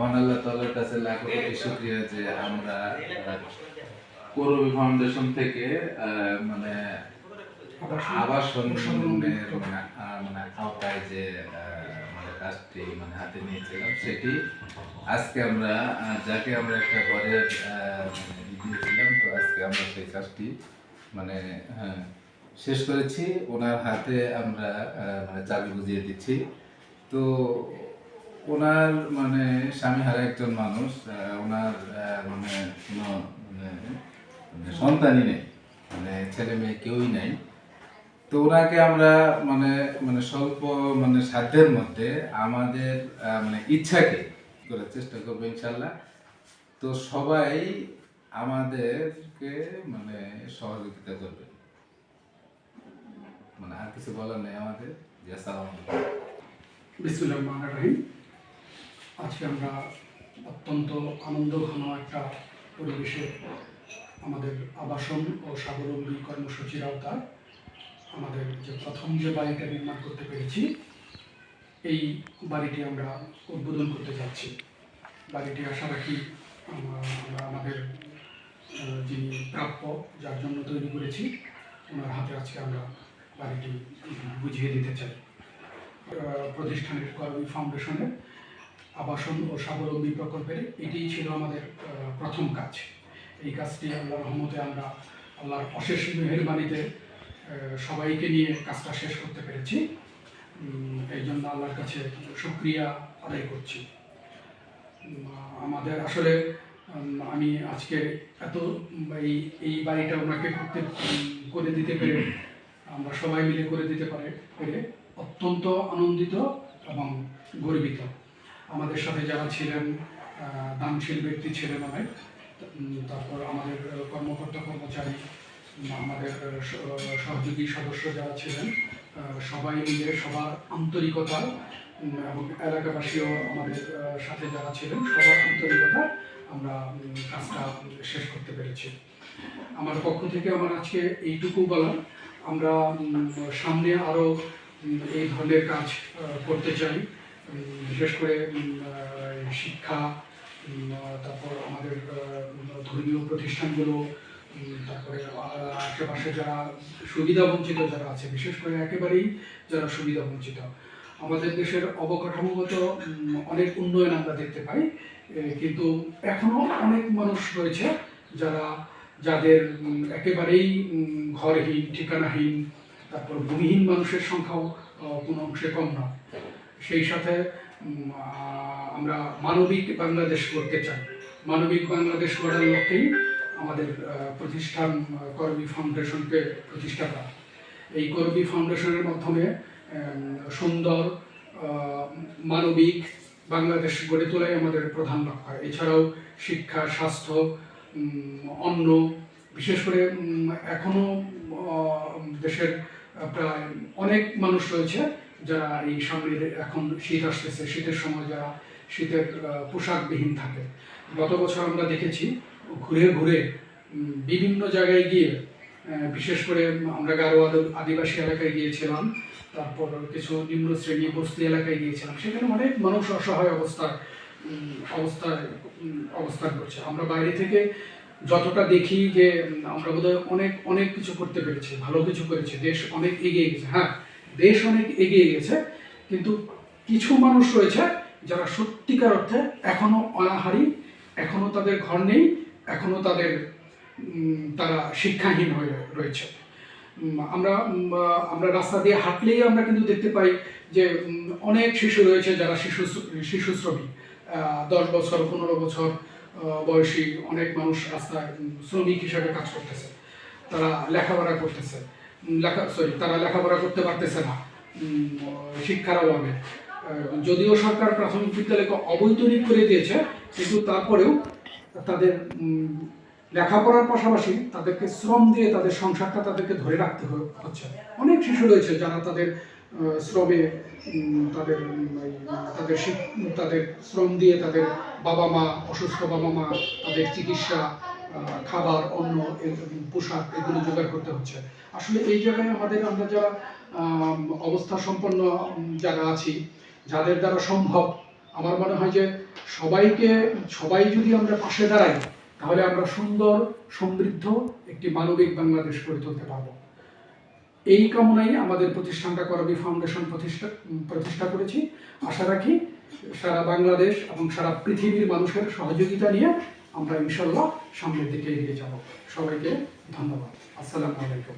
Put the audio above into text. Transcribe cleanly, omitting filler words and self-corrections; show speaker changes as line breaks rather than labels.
মহান আল্লাহ তাআলার কাছে লাখো কোটি শুকরিয়া যে আমরা করবি ফাউন্ডেশন থেকে মানে আবাসনের মানে আওতায় যে মানে কাজটি মানে হাতে নিয়েছিলাম সেটি আজকে আমরা যাকে আমরা একটা ঘরের মানে দিয়েছিলাম, তো আজকে আমরা সেই কাজটি মানে শেষ করেছি। ওনার হাতে আমরা মানে চাবি বুঝিয়ে দিচ্ছি। তো ওনার মানে স্বামীহারা একজন মানুষ, ওনার মানে কোনো মানে সন্তানই নেই, মানে ছেলে মেয়ে কেউই নাই। তো ওনাকে আমরা মানে মানে স্বল্প মানে সাধ্যের মধ্যে আমাদের মানে ইচ্ছাকে করার চেষ্টা করবো ইনশাল্লাহ। তো সবাই আমাদেরকে মানে সহযোগিতা করবে, মানে আর কিছু বলার নেই আমাদের। আসসালামু আলাইকুম।
বিসমিল্লাহির রহমানির রহিম। আজকে আমরা অত্যন্ত আনন্দঘন একটা পরিবেশে আমাদের আবাসন ও স্বাবলম্বী কর্মসূচির আওতায় আমাদের যে প্রথম যে বাড়িটা নির্মাণ করতে পেরেছি, এই বাড়িটি আমরা উদ্বোধন করতে যাচ্ছি। বাড়িটি আশা রাখি আমরা আমাদের যিনি প্রাপ্য, যার জন্য তৈরি করেছি, ওনার হাতে আজকে আমরা বাড়িটি বুঝিয়ে দিতে চাই। প্রতিষ্ঠানের করবি ফাউন্ডেশনের আবাসন ও স্বাবলম্বী প্রকল্পের এটিই ছিল আমাদের প্রথম কাজ। এই কাজটি আল্লাহর রহমতে আমরা আল্লাহর অশেষ মেহেরবানিতে সবাইকে নিয়ে কাজটা শেষ করতে পেরেছি। এই জন্য আল্লাহর কাছে শুকরিয়া আদায় করছি। আমাদের আসলে আমি আজকে এত এই বাড়িটা ওনাকে করে দিতে পেরে, আমরা সবাই মিলে করে দিতে পেরে অত্যন্ত আনন্দিত এবং গর্বিত। আমাদের সাথে যারা ছিলেন, দানশীল ব্যক্তি ছিলেন অনেক, তারপর আমাদের কর্মকর্তা কর্মচারী, আমাদের সহযোগী সদস্য যারা ছিলেন, সবাই মিলে সবার আন্তরিকতা এবং এলাকাবাসীও আমাদের সাথে যারা ছিলেন সবার আন্তরিকতা আমরা কাজটা শেষ করতে পেরেছি। আমার পক্ষ থেকে আমার আজকে এইটুকু বলার, আমরা সামনে আরও এই ধরনের কাজ করতে চাই। বিশেষ করে শিক্ষা, তারপর আমাদের ধর্মীয় প্রতিষ্ঠানগুলো, তারপরে আশেপাশে যারা সুবিধা বঞ্চিত যারা আছে, বিশেষ করে একেবারেই যারা সুবিধা বঞ্চিত। আমাদের দেশের অবকাঠামোগত অনেক উন্নয়ন আমরা দেখতে পাই, কিন্তু এখনো অনেক মানুষ রয়েছে যাদের একেবারেই ঘরহীন, ঠিকানাহীন, তারপর ভূমিহীন মানুষের সংখ্যাও কোনো অংশে কম না। সেই সাথে আমরা মানবিক বাংলাদেশ গড়তে চাই। মানবিক বাংলাদেশ গড়ার লক্ষ্যেই আমাদের প্রতিষ্ঠান করবি ফাউন্ডেশনকে প্রতিষ্ঠা করা। এই করবি ফাউন্ডেশনের মাধ্যমে সুন্দর মানবিক বাংলাদেশ গড়ে তোলাই আমাদের প্রধান লক্ষ্য। এছাড়াও শিক্ষা, স্বাস্থ্য, অন্ন, বিশেষ করে এখনো দেশের প্রায় অনেক মানুষ রয়েছে যারা এই সামনে এখন শীত আসতেছে, শীতের সময় যারা শীতের পোশাকবিহীন থাকে। গত বছর আমরা দেখেছি ঘুরে ঘুরে বিভিন্ন জায়গায় গিয়ে, বিশেষ করে আমরা গারো আদিবাসী এলাকায় গিয়েছিলাম, তারপর কিছু নিম্ন শ্রেণী বস্তি এলাকায় গিয়েছিলাম। সেখানে অনেক মানুষ অসহায় অবস্থান করছে। আমরা বাইরে থেকে যতটা দেখি যে আমরা বোধহয় অনেক কিছু করতে পেরেছি, ভালো কিছু করেছি, দেশ অনেক এগিয়ে গেছে। হ্যাঁ, দেশ অনেক এগিয়ে গেছে, কিন্তু কিছু মানুষ রয়েছে যারা সত্যিকার অর্থে এখনো অনাহারী, এখনো তাদের ঘর নেই, এখনো তারা শিক্ষাহীন হয়ে রয়েছে। আমরা রাস্তা দিয়ে হাঁটলেই আমরা কিন্তু দেখতে পাই যে অনেক শিশু রয়েছে যারা শিশু শ্রমিক, 10 বছর 15 বছর বয়সী অনেক মানুষ রাস্তায় শ্রমিক হিসাবে কাজ করতেছে। তারা লেখাপড়া করতেছে, তারা লেখাপড়া করতে পারতেছে না শিক্ষার অভাবে। যদিও সরকার প্রাথমিক বিদ্যালয়কে অবৈতনিক করে দিয়েছে, কিন্তু তারপরেও তাদের লেখাপড়ার পাশাপাশি তাদেরকে শ্রম দিয়ে তাদের সংসারটা তাদেরকে ধরে রাখতে হচ্ছে। অনেক শিশু রয়েছে যারা তাদের শ্রমে তাদের শ্রম দিয়ে তাদের বাবা মা, অসুস্থ বাবা মা, তাদের চিকিৎসা, খাবার, অন্ন, পোশাক এগুলো জোগাড় করতে হচ্ছে। আসলে এই জায়গায় আমরা যারা অবস্থা সম্পন্ন যারা আছি, যাদের দ্বারা সম্ভব, আমার মনে হয় যে সবাই যদি আমরা পাশে দাঁড়াই, তাহলে আমরা সুন্দর সমৃদ্ধ একটি মানবিক বাংলাদেশ গড়ে তুলতে পারব। এই কামনায় আমাদের প্রতিষ্ঠানটা করবি ফাউন্ডেশন প্রতিষ্ঠা করেছি। আশা রাখি সারা বাংলাদেশ এবং সারা পৃথিবীর মানুষের সহযোগিতা নিয়ে আমরা ইনশাল্লাহ সামনের দিকে এগিয়ে যাব। সবাইকে ধন্যবাদ। আসসালামু আলাইকুম।